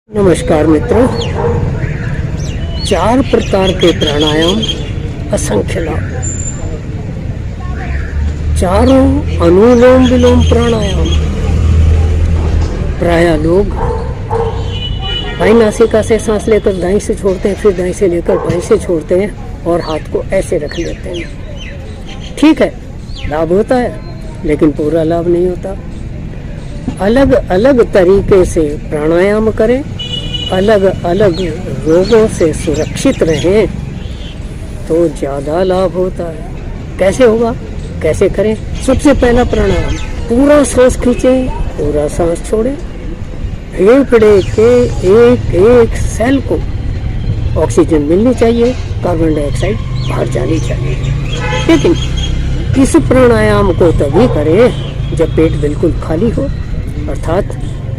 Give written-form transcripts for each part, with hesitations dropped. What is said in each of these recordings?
नमस्कार मित्रों। 4 प्रकार के प्राणायाम, असंख्य लाभ। चारों अनुलोम विलोम प्राणायाम। प्रायः लोग बाईं नासिका से सांस लेकर दाईं से छोड़ते हैं, फिर दाईं से लेकर बाईं से छोड़ते हैं और हाथ को ऐसे रख लेते हैं। ठीक है, लाभ होता है, लेकिन पूरा लाभ नहीं होता। अलग अलग तरीके से प्राणायाम करें, अलग अलग रोगों से सुरक्षित रहें तो ज़्यादा लाभ होता है। कैसे होगा, कैसे करें? सबसे पहला प्राणायाम, पूरा सांस खींचें, पूरा सांस छोड़ें। फेफड़े के एक एक सेल को ऑक्सीजन मिलनी चाहिए, कार्बन डाइऑक्साइड बाहर जानी चाहिए। लेकिन इस प्राणायाम को तभी करें जब पेट बिल्कुल खाली हो, अर्थात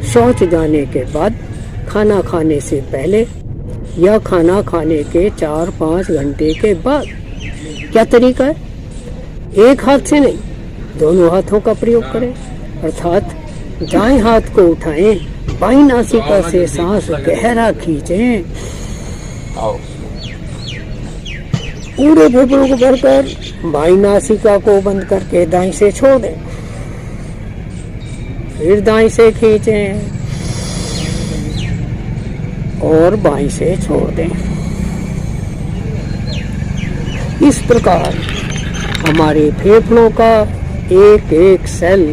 शौच जाने के बाद, खाना खाने से पहले या खाना खाने के 4-5 घंटे के बाद। क्या तरीका है? एक हाथ से नहीं, दोनों हाथों का प्रयोग करें, अर्थात दाएं हाथ को उठाएं, बाईं नासिका से सांस गहरा खींचें, पूरे फेफड़ों को भरकर बाईं नासिका को बंद करके दाईं से छोड़ दें, फिर दाईं से खींचें और बाईं से छोड़ दें। इस प्रकार हमारे फेफड़ों का एक एक सेल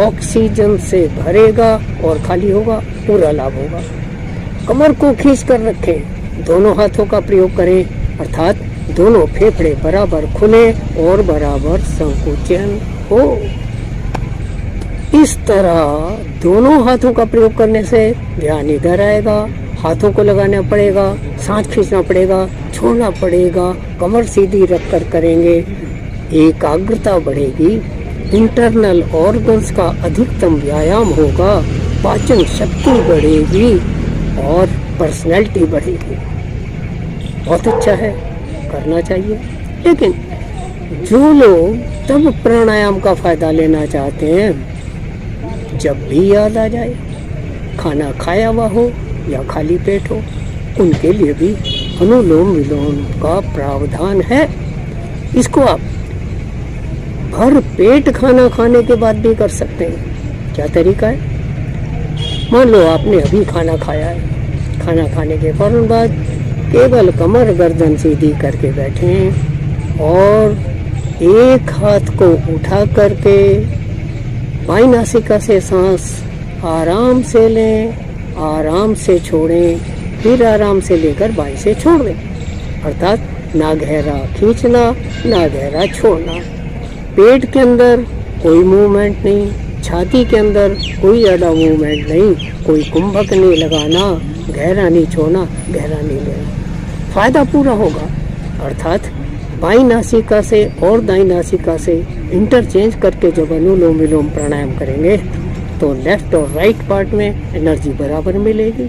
ऑक्सीजन से भरेगा और खाली होगा, पूरा लाभ होगा। कमर को खींच कर रखें, दोनों हाथों का प्रयोग करें, अर्थात दोनों फेफड़े बराबर खुले और बराबर संकुचन हो। इस तरह दोनों हाथों का प्रयोग करने से ध्यान इधर आएगा, हाथों को लगाना पड़ेगा, सांस खींचना पड़ेगा, छोड़ना पड़ेगा, कमर सीधी रख कर करेंगे, एकाग्रता बढ़ेगी, इंटरनल ऑर्गन्स का अधिकतम व्यायाम होगा, पाचन शक्ति बढ़ेगी और पर्सनैलिटी बढ़ेगी। बहुत अच्छा है, करना चाहिए। लेकिन जो लोग तब प्राणायाम का फायदा लेना चाहते हैं जब भी याद आ जाए, खाना खाया हुआ हो या खाली पेट हो, उनके लिए भी अनुलोम विलोम का प्रावधान है। इसको आप भर पेट खाना खाने के बाद भी कर सकते हैं। क्या तरीका है? मान लो आपने अभी खाना खाया है, खाना खाने के फौरन बाद केवल कमर गर्दन सीधी करके बैठें और एक हाथ को उठा करके बाईं नासिका से सांस आराम से लें, आराम से छोड़ें, फिर आराम से लेकर बाईं से छोड़ दें, अर्थात ना गहरा खींचना ना गहरा छोड़ना। पेट के अंदर कोई मूवमेंट नहीं, छाती के अंदर कोई ज़्यादा मूवमेंट नहीं, कोई कुंभक नहीं लगाना, गहरा नहीं छोड़ना, गहरा नहीं लेना, फायदा पूरा होगा। अर्थात बाईं नासिका से और दाईं नासिका से इंटरचेंज करके जब अनुलोम विलोम प्राणायाम करेंगे तो लेफ्ट और राइट पार्ट में एनर्जी बराबर मिलेगी।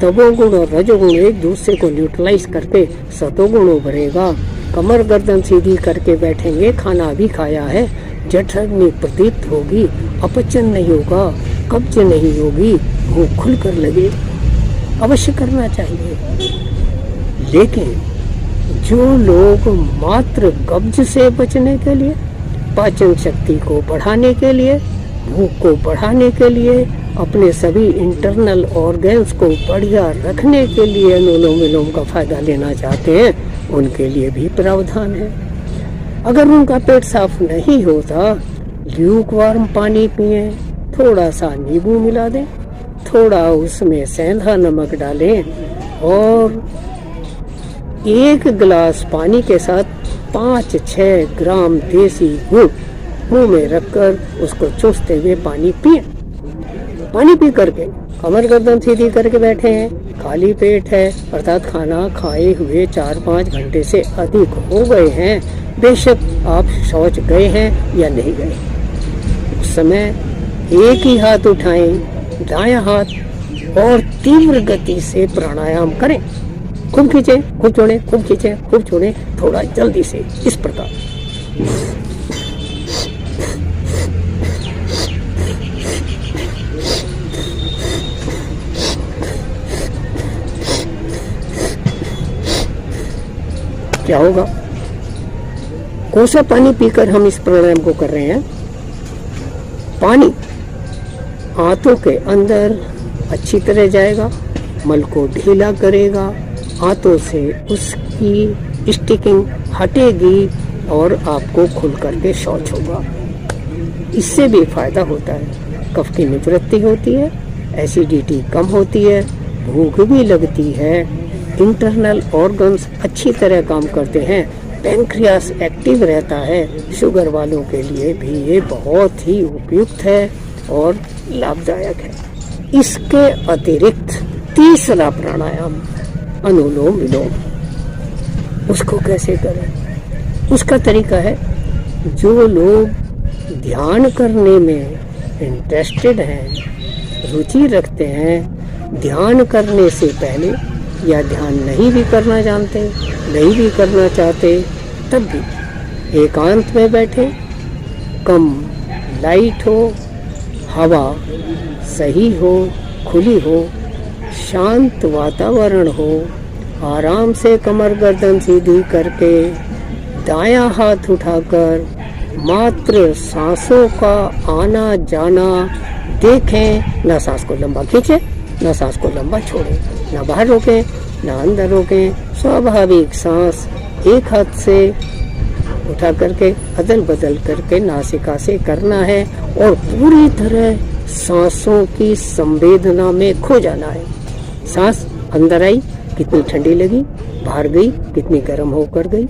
तमोगुण और रजोगुण एक दूसरे को न्यूट्रलाइज करके सतोगुण उभरेगा। कमर गर्दन सीधी करके बैठेंगे, खाना भी खाया है, जठराग्नि प्रतीत होगी, अपचन नहीं होगा, कब्ज नहीं होगी, भूख खुलकर लगे। अवश्य करना चाहिए। लेकिन जो लोग मात्र कब्ज से बचने के लिए, पाचन शक्ति को बढ़ाने के लिए, भूख को बढ़ाने के लिए, अपने सभी इंटरनल ऑर्गन्स को बढ़िया रखने के लिए अनुलोम विलोम का फायदा लेना चाहते हैं, उनके लिए भी प्रावधान है। अगर उनका पेट साफ नहीं होता, ल्यूकवार्म पानी पिएं, थोड़ा सा नींबू मिला दें, थोड़ा उसमें सेंधा नमक डालें और 1 गिलास पानी के साथ 5-6 ग्राम देसी गुड़ मुंह में रखकर उसको चूसते हुए पानी पिए। पानी पी करके कमर गर्दन सीधी करके बैठे हैं, खाली पेट है, अर्थात खाना खाए हुए 4-5 घंटे से अधिक हो गए हैं, बेशक आप शौच गए हैं या नहीं गए। उस समय एक ही हाथ उठाएं, दायां हाथ, और तीव्र गति से प्राणायाम करें। खूब खींचें, खूब छोड़ें, खूब खींचें, खूब छोड़ें, थोड़ा जल्दी से, इस प्रकार। क्या होगा? कोसा पानी पीकर हम इस प्राणायाम को कर रहे हैं। पानी आंतों के अंदर अच्छी तरह जाएगा, मल को ढीला करेगा, आंतों से उसकी स्टिकिंग हटेगी और आपको खुल करके शौच होगा। इससे भी फायदा होता है, कफ की निवृत्ति होती है, एसिडिटी कम होती है, भूख भी लगती है, इंटरनल ऑर्गन्स अच्छी तरह काम करते हैं, पैंक्रियास एक्टिव रहता है। शुगर वालों के लिए भी ये बहुत ही उपयुक्त है और लाभदायक है। इसके अतिरिक्त तीसरा प्राणायाम अनुलोम विलोम, उसको कैसे करें? उसका तरीका है, जो लोग ध्यान करने में इंटरेस्टेड हैं, रुचि रखते हैं, ध्यान करने से पहले या ध्यान नहीं भी करना जानते, नहीं भी करना चाहते, तब भी एकांत में बैठे, कम लाइट हो, हवा सही हो, खुली हो, शांत वातावरण हो, आराम से कमर गर्दन सीधी करके दायां हाथ उठाकर मात्र सांसों का आना जाना देखें। ना सांस को लंबा खींचे, ना सांस को लंबा छोड़े, ना बाहर रोकें, ना अंदर रोकें। स्वाभाविक सांस एक हाथ से उठा करके अदल बदल करके नासिका से करना है और पूरी तरह सांसों की संवेदना में खो जाना है। सांस अंदर आई, कितनी ठंडी लगी, बाहर गई, कितनी गर्म होकर गई,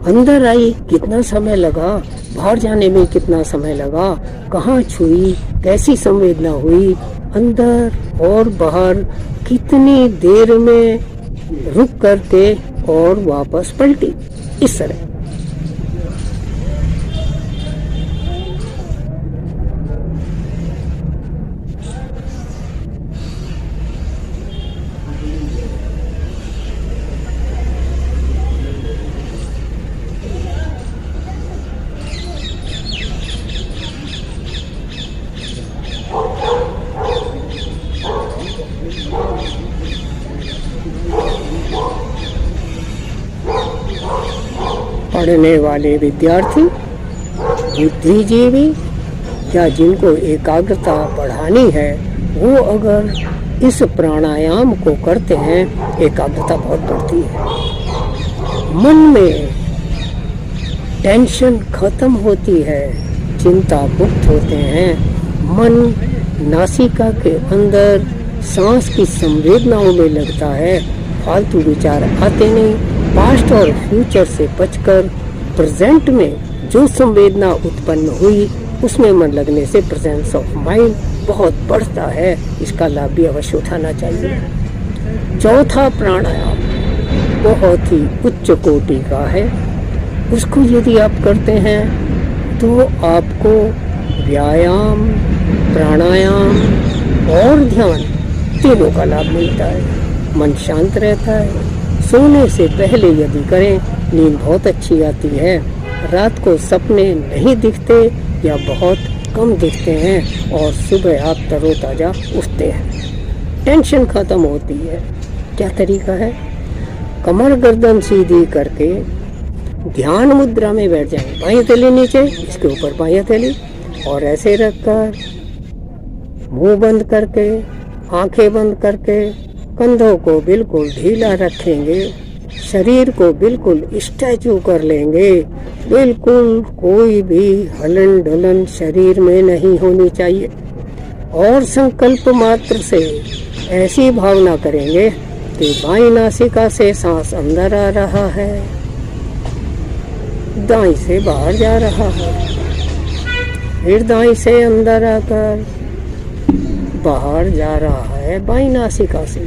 अंदर आई, कितना समय लगा, बाहर जाने में कितना समय लगा, कहाँ छुई, कैसी संवेदना हुई, अंदर और बाहर कितनी देर में रुक करके और वापस पलटी। इस तरह पढ़ने वाले विद्यार्थी, बुद्धिजीवी या जिनको एकाग्रता बढ़ानी है, वो अगर इस प्राणायाम को करते हैं, एकाग्रता बहुत बढ़ती है। मन में टेंशन खत्म होती है, चिंता मुक्त होते हैं, मन नासिका के अंदर सांस की संवेदनाओं में लगता है, फालतू विचार आते नहीं, पास्ट और फ्यूचर से बचकर प्रेजेंट में जो संवेदना उत्पन्न हुई उसमें मन लगने से प्रेजेंस ऑफ माइंड बहुत बढ़ता है। इसका लाभ भी अवश्य उठाना चाहिए। चौथा प्राणायाम बहुत ही उच्च कोटि का है, उसको यदि आप करते हैं तो आपको व्यायाम, प्राणायाम और ध्यान तीनों का लाभ मिलता है। मन शांत रहता है। सोने से पहले यदि करें, नींद बहुत अच्छी आती है। रात को सपने नहीं दिखते या बहुत कम दिखते हैं और सुबह आप तरोताजा उठते हैं। टेंशन खत्म होती है। क्या तरीका है? कमर गर्दन सीधी करके ध्यान मुद्रा में बैठ जाएं। बाईं हथेली नीचे, इसके ऊपर बाईं हथेली, और ऐसे रखकर मुंह बंद करके, आंखें बंद करके, कंधों को बिल्कुल ढीला रखेंगे, शरीर को बिल्कुल स्ट्रेचू कर लेंगे। बिल्कुल कोई भी हलन ढलन शरीर में नहीं होनी चाहिए। और संकल्प मात्र से ऐसी भावना करेंगे कि बाईं नासिका से सांस अंदर आ रहा है, दाईं से बाहर जा रहा है, फिर दाईं से अंदर आकर बाहर जा रहा है बाईं नासिका से।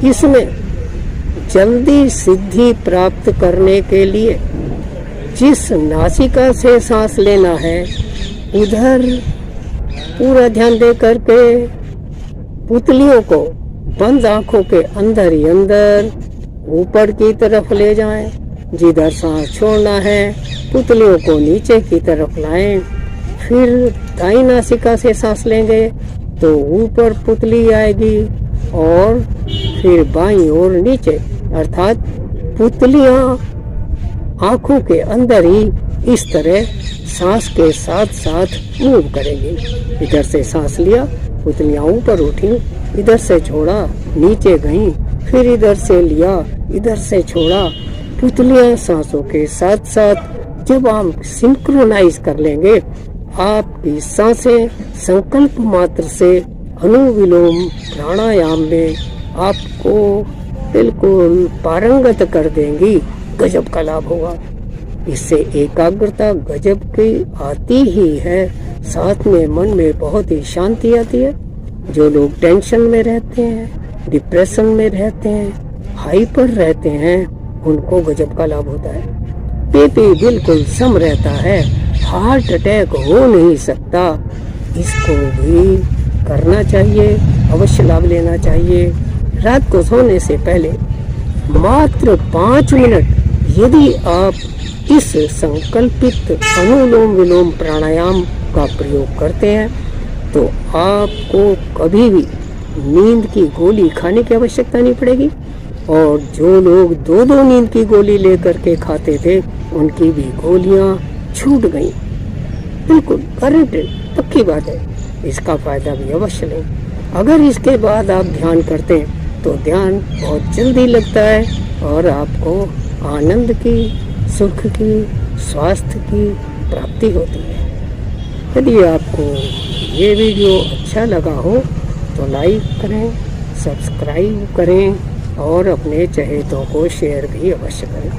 इसमें जल्दी सिद्धि प्राप्त करने के लिए जिस नासिका से सांस लेना है उधर पूरा ध्यान दे करके पुतलियों को बंद आंखों के अंदर ही अंदर ऊपर की तरफ ले जाएं। जिधर सांस छोड़ना है पुतलियों को नीचे की तरफ लाएं। फिर दाईं नासिका से सांस लेंगे तो ऊपर पुतली आएगी और फिर बाईं ओर नीचे, अर्थात पुतलियां आंखों के अंदर ही इस तरह सांस के साथ साथ मूव करेंगी। इधर से सांस लिया, पुतलियां ऊपर उठी, इधर से छोड़ा, नीचे गईं, फिर इधर से लिया, इधर से छोड़ा। पुतलियां सांसों के साथ साथ जब आप सिंक्रोनाइज कर लेंगे, आपकी सांसें संकल्प मात्र से अनुविलोम प्राणायाम में आपको बिल्कुल पारंगत कर देंगी। गजब का लाभ होगा। इससे एकाग्रता गजब की आती ही है, साथ में मन में बहुत ही शांति आती है। जो लोग टेंशन में रहते हैं, डिप्रेशन में रहते हैं, हाइपर रहते हैं, उनको गजब का लाभ होता है। बीपी बिल्कुल सम रहता है, हार्ट अटैक हो नहीं सकता। इसको भी करना चाहिए, अवश्य लाभ लेना चाहिए। रात को सोने से पहले मात्र 5 मिनट यदि आप इस संकल्पित अनुलोम विलोम प्राणायाम का प्रयोग करते हैं तो आपको कभी भी नींद की गोली खाने की आवश्यकता नहीं पड़ेगी। और जो लोग 2-2 नींद की गोली लेकर के खाते थे, उनकी भी गोलियां छूट गई। बिल्कुल गारंटेड, पक्की बात है। इसका फायदा भी अवश्य लें। अगर इसके बाद आप ध्यान करते हैं तो ध्यान बहुत जल्दी लगता है और आपको आनंद की, सुख की, स्वास्थ्य की प्राप्ति होती है। यदि आपको ये वीडियो अच्छा लगा हो तो लाइक करें, सब्सक्राइब करें और अपने चहेतों को शेयर भी अवश्य करें।